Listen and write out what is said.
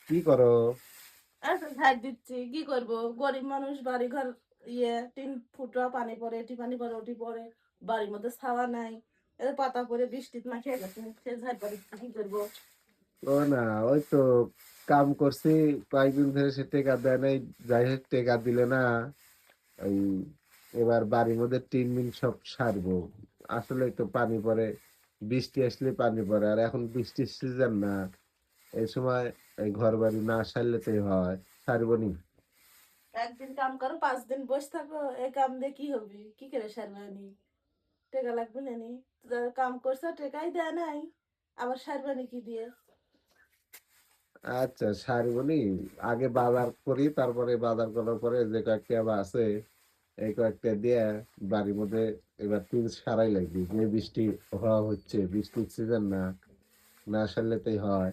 কি করো? আচ্ছা ঝাড় দিচ্ছি, কি করব? গরিব মানুষ, বাড়ি ঘর টিন ফুটা, পানি পড়ে, এটি পানি পড়ে, ওটি পড়ে, বাড়ির মধ্যে ছাওয়া নাই, পাতা পরে বৃষ্টিতে মাখিয়ে গেছে, সে ঝাড় দিচ্ছি, কি করবো? ও না, ওই তো কাম করছি কয়েকদিন ধরে, সে টেকা দেয় নাই। যাই হোক, টেকা দিলে না ওই এবার বাড়ির মধ্যে টিন মিন সব সারবো। আসলে তো পানি পড়ে, বৃষ্টি আসলে পানি পড়ে, আর এখন বৃষ্টির সিজন না। এই সময় এই ঘর বাড়ি না সারলে তো হয়, সারবো নি। একদিন কাম করো, 5 দিন বসে থাকো, এই কাম দিয়ে কি হবে? কি করে সারবে নি? টেকা লাগবে না নি? যারা কাম করছে টেকাই দেয় নাই, আবার সারবে নি কি দিয়ে? আচ্ছা, সারবো নি। আগে বাজার করি, তারপরে বাজার করার পরে যে কয়েকটা আবার আছে এই কয়েকটা দিয়ে বাড়ির মধ্যে এবার টিন সারাই লাগবে। যে বৃষ্টি হওয়া হচ্ছে, বৃষ্টির সিজন না, না সারলে তাই হয়।